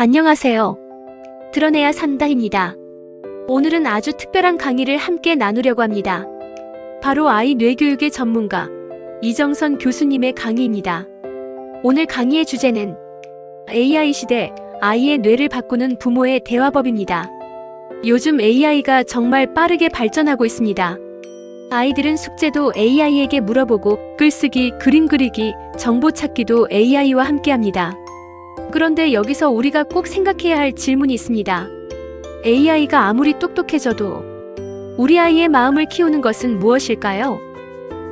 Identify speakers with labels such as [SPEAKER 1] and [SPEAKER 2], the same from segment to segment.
[SPEAKER 1] 안녕하세요. 드러내야 산다입니다. 오늘은 아주 특별한 강의를 함께 나누려고 합니다. 바로 아이 뇌교육의 전문가 이정선 교수님의 강의입니다. 오늘 강의의 주제는 AI 시대 아이의 뇌를 바꾸는 부모의 대화법입니다. 요즘 AI가 정말 빠르게 발전하고 있습니다. 아이들은 숙제도 AI에게 물어보고 글쓰기, 그림 그리기, 정보 찾기도 AI와 함께합니다. 그런데 여기서 우리가 꼭 생각해야 할 질문이 있습니다. AI가 아무리 똑똑해져도 우리 아이의 마음을 키우는 것은 무엇일까요?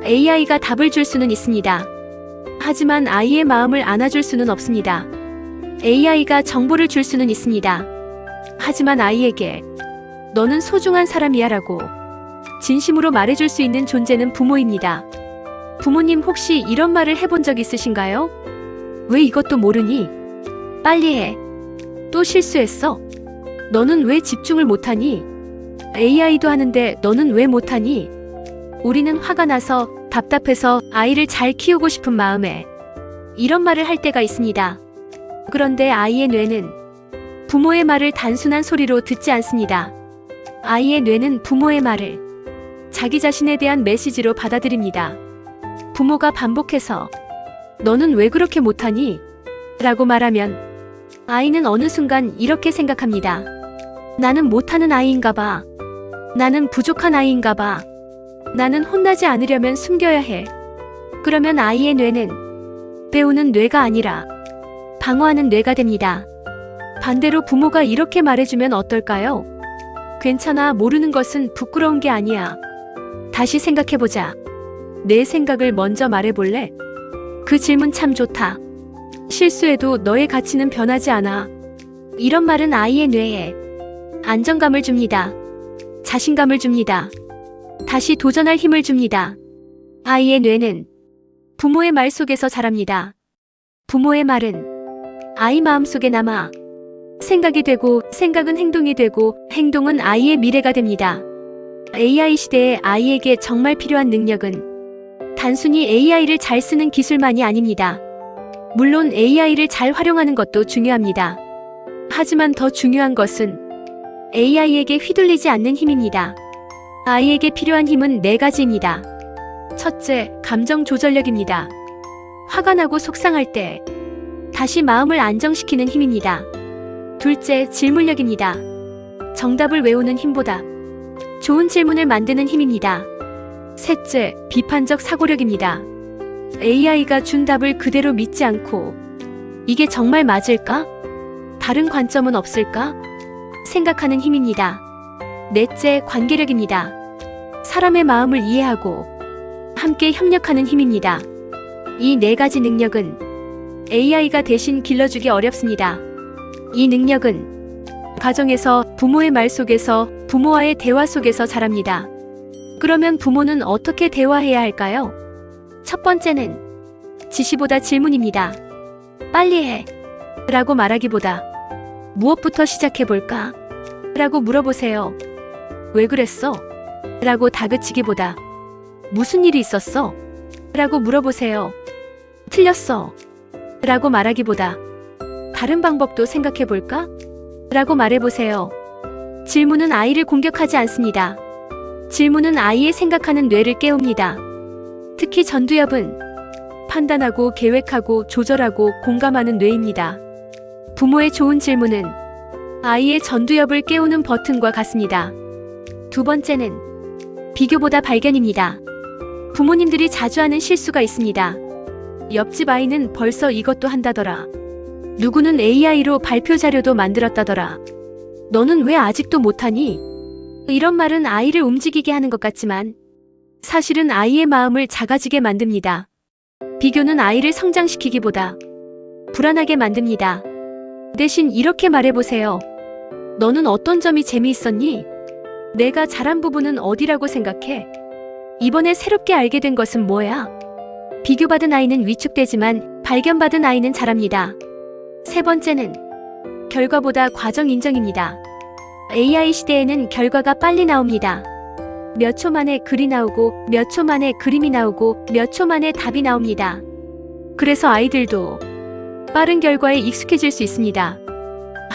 [SPEAKER 1] AI가 답을 줄 수는 있습니다. 하지만 아이의 마음을 안아줄 수는 없습니다. AI가 정보를 줄 수는 있습니다. 하지만 아이에게 너는 소중한 사람이야 라고 진심으로 말해줄 수 있는 존재는 부모입니다. 부모님 혹시 이런 말을 해본 적 있으신가요? 왜 이것도 모르니? 빨리 해. 또 실수했어? 너는 왜 집중을 못하니? AI도 하는데 너는 왜 못하니? 우리는 화가 나서 답답해서 아이를 잘 키우고 싶은 마음에 이런 말을 할 때가 있습니다. 그런데 아이의 뇌는 부모의 말을 단순한 소리로 듣지 않습니다. 아이의 뇌는 부모의 말을 자기 자신에 대한 메시지로 받아들입니다. 부모가 반복해서 너는 왜 그렇게 못하니? 라고 말하면 아이는 어느 순간 이렇게 생각합니다. 나는 못하는 아이인가 봐. 나는 부족한 아이인가 봐. 나는 혼나지 않으려면 숨겨야 해. 그러면 아이의 뇌는 배우는 뇌가 아니라 방어하는 뇌가 됩니다. 반대로 부모가 이렇게 말해주면 어떨까요? 괜찮아, 모르는 것은 부끄러운 게 아니야. 다시 생각해보자. 내 생각을 먼저 말해볼래? 그 질문 참 좋다. 실수해도 너의 가치는 변하지 않아. 이런 말은 아이의 뇌에 안정감을 줍니다. 자신감을 줍니다. 다시 도전할 힘을 줍니다. 아이의 뇌는 부모의 말 속에서 자랍니다. 부모의 말은 아이 마음속에 남아 생각이 되고, 생각은 행동이 되고, 행동은 아이의 미래가 됩니다. AI 시대에 아이에게 정말 필요한 능력은 단순히 AI를 잘 쓰는 기술만이 아닙니다. 물론 AI를 잘 활용하는 것도 중요합니다. 하지만 더 중요한 것은 AI에게 휘둘리지 않는 힘입니다. 아이에게 필요한 힘은 4가지입니다. 첫째, 감정 조절력입니다. 화가 나고 속상할 때 다시 마음을 안정시키는 힘입니다. 둘째, 질문력입니다. 정답을 외우는 힘보다 좋은 질문을 만드는 힘입니다. 셋째, 비판적 사고력입니다. AI가 준 답을 그대로 믿지 않고 이게 정말 맞을까? 다른 관점은 없을까? 생각하는 힘입니다. 넷째, 관계력입니다. 사람의 마음을 이해하고 함께 협력하는 힘입니다. 이 4가지 능력은 AI가 대신 길러주기 어렵습니다. 이 능력은 가정에서, 부모의 말 속에서, 부모와의 대화 속에서 자랍니다. 그러면 부모는 어떻게 대화해야 할까요? 첫 번째는 지시보다 질문입니다. 빨리 해. 라고 말하기보다 무엇부터 시작해볼까? 라고 물어보세요. 왜 그랬어? 라고 다그치기보다 무슨 일이 있었어? 라고 물어보세요. 틀렸어. 라고 말하기보다 다른 방법도 생각해볼까? 라고 말해보세요. 질문은 아이를 공격하지 않습니다. 질문은 아이의 생각하는 뇌를 깨웁니다. 특히 전두엽은 판단하고 계획하고 조절하고 공감하는 뇌입니다. 부모의 좋은 질문은 아이의 전두엽을 깨우는 버튼과 같습니다. 두 번째는 비교보다 발견입니다. 부모님들이 자주 하는 실수가 있습니다. 옆집 아이는 벌써 이것도 한다더라. 누구는 AI로 발표 자료도 만들었다더라. 너는 왜 아직도 못하니? 이런 말은 아이를 움직이게 하는 것 같지만 사실은 아이의 마음을 작아지게 만듭니다. 비교는 아이를 성장시키기보다 불안하게 만듭니다. 대신 이렇게 말해보세요. 너는 어떤 점이 재미있었니? 내가 잘한 부분은 어디라고 생각해? 이번에 새롭게 알게 된 것은 뭐야? 비교받은 아이는 위축되지만 발견받은 아이는 자랍니다. 세 번째는 결과보다 과정 인정입니다. AI 시대에는 결과가 빨리 나옵니다. 몇 초 만에 글이 나오고, 몇 초 만에 그림이 나오고, 몇 초 만에 답이 나옵니다. 그래서 아이들도 빠른 결과에 익숙해질 수 있습니다.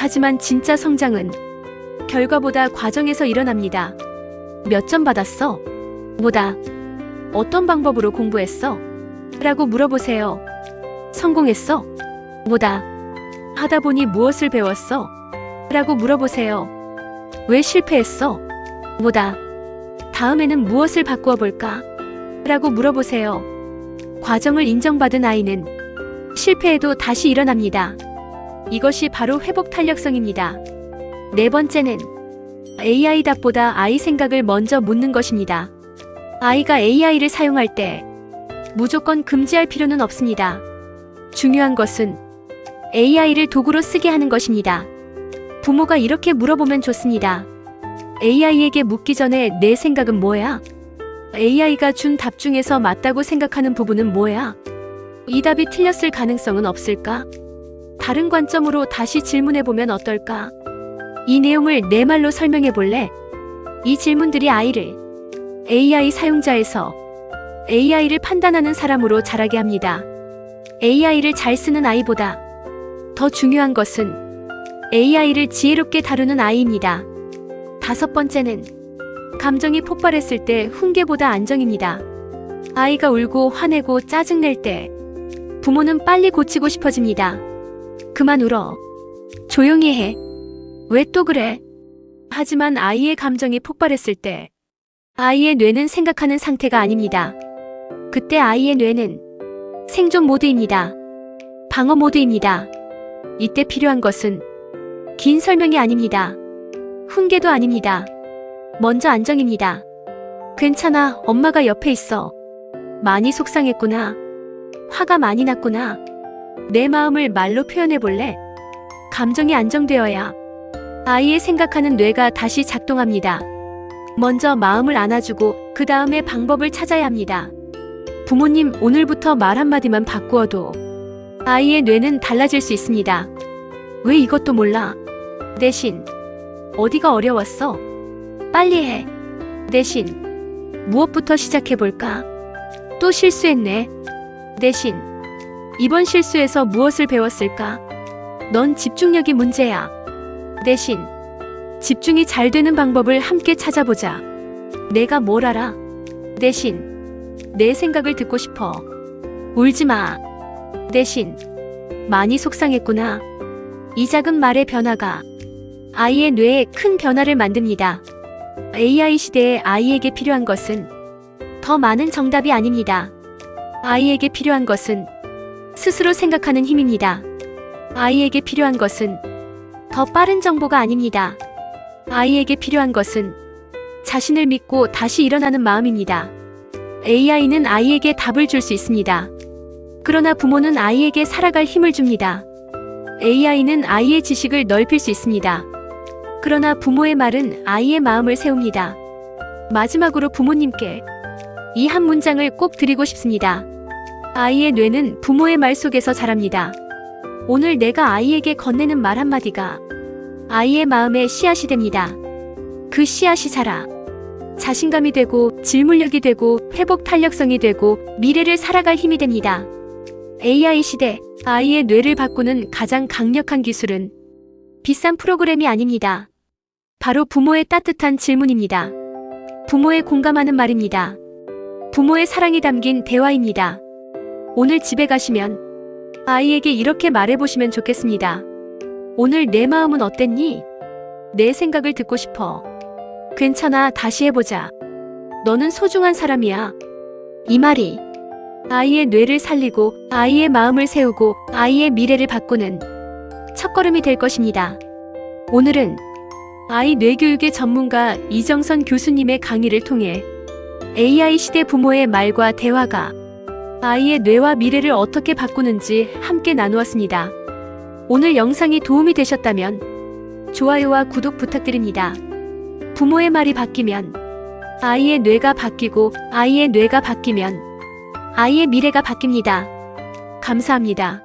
[SPEAKER 1] 하지만 진짜 성장은 결과보다 과정에서 일어납니다. 몇 점 받았어? 뭐다? 어떤 방법으로 공부했어? 라고 물어보세요. 성공했어? 뭐다? 하다 보니 무엇을 배웠어? 라고 물어보세요. 왜 실패했어? 뭐다? 다음에는 무엇을 바꾸어 볼까? 라고 물어보세요. 과정을 인정받은 아이는 실패해도 다시 일어납니다. 이것이 바로 회복 탄력성입니다. 네 번째는 AI 답보다 아이 생각을 먼저 묻는 것입니다. 아이가 AI를 사용할 때 무조건 금지할 필요는 없습니다. 중요한 것은 AI를 도구로 쓰게 하는 것입니다. 부모가 이렇게 물어보면 좋습니다. AI에게 묻기 전에 내 생각은 뭐야? AI가 준 답 중에서 맞다고 생각하는 부분은 뭐야? 이 답이 틀렸을 가능성은 없을까? 다른 관점으로 다시 질문해보면 어떨까? 이 내용을 내 말로 설명해 볼래? 이 질문들이 아이를 AI 사용자에서 AI를 판단하는 사람으로 자라게 합니다. AI를 잘 쓰는 아이보다 더 중요한 것은 AI를 지혜롭게 다루는 아이입니다. 다섯 번째는 감정이 폭발했을 때 훈계보다 안정입니다. 아이가 울고 화내고 짜증낼 때 부모는 빨리 고치고 싶어집니다. 그만 울어. 조용히 해. 왜 또 그래? 하지만 아이의 감정이 폭발했을 때 아이의 뇌는 생각하는 상태가 아닙니다. 그때 아이의 뇌는 생존 모드입니다. 방어 모드입니다. 이때 필요한 것은 긴 설명이 아닙니다. 훈계도 아닙니다. 먼저 안정입니다. 괜찮아, 엄마가 옆에 있어. 많이 속상했구나. 화가 많이 났구나. 내 마음을 말로 표현해 볼래? 감정이 안정되어야 아이의 생각하는 뇌가 다시 작동합니다. 먼저 마음을 안아주고 그 다음에 방법을 찾아야 합니다. 부모님, 오늘부터 말 한마디만 바꾸어도 아이의 뇌는 달라질 수 있습니다. 왜 이것도 몰라? 대신 어디가 어려웠어? 빨리 해. 대신 무엇부터 시작해볼까? 또 실수했네. 대신 이번 실수에서 무엇을 배웠을까? 넌 집중력이 문제야. 대신 집중이 잘 되는 방법을 함께 찾아보자. 내가 뭘 알아? 대신 내 생각을 듣고 싶어. 울지 마. 대신 많이 속상했구나. 이 작은 말의 변화가 아이의 뇌에 큰 변화를 만듭니다. AI 시대에 아이에게 필요한 것은 더 많은 정답이 아닙니다. 아이에게 필요한 것은 스스로 생각하는 힘입니다. 아이에게 필요한 것은 더 빠른 정보가 아닙니다. 아이에게 필요한 것은 자신을 믿고 다시 일어나는 마음입니다. AI는 아이에게 답을 줄 수 있습니다. 그러나 부모는 아이에게 살아갈 힘을 줍니다. AI는 아이의 지식을 넓힐 수 있습니다. 그러나 부모의 말은 아이의 마음을 세웁니다. 마지막으로 부모님께 이 한 문장을 꼭 드리고 싶습니다. 아이의 뇌는 부모의 말 속에서 자랍니다. 오늘 내가 아이에게 건네는 말 한마디가 아이의 마음에 씨앗이 됩니다. 그 씨앗이 자라 자신감이 되고 질문력이 되고 회복 탄력성이 되고 미래를 살아갈 힘이 됩니다. AI 시대, 아이의 뇌를 바꾸는 가장 강력한 기술은 비싼 프로그램이 아닙니다. 바로 부모의 따뜻한 질문입니다. 부모의 공감하는 말입니다. 부모의 사랑이 담긴 대화입니다. 오늘 집에 가시면 아이에게 이렇게 말해보시면 좋겠습니다. 오늘 내 마음은 어땠니? 내 생각을 듣고 싶어. 괜찮아, 다시 해보자. 너는 소중한 사람이야. 이 말이 아이의 뇌를 살리고 아이의 마음을 세우고 아이의 미래를 바꾸는 첫걸음이 될 것입니다. 오늘은 아이 뇌교육의 전문가 이정선 교수님의 강의를 통해 AI 시대 부모의 말과 대화가 아이의 뇌와 미래를 어떻게 바꾸는지 함께 나누었습니다. 오늘 영상이 도움이 되셨다면 좋아요와 구독 부탁드립니다. 부모의 말이 바뀌면 아이의 뇌가 바뀌고 아이의 뇌가 바뀌면 아이의 미래가 바뀝니다. 감사합니다.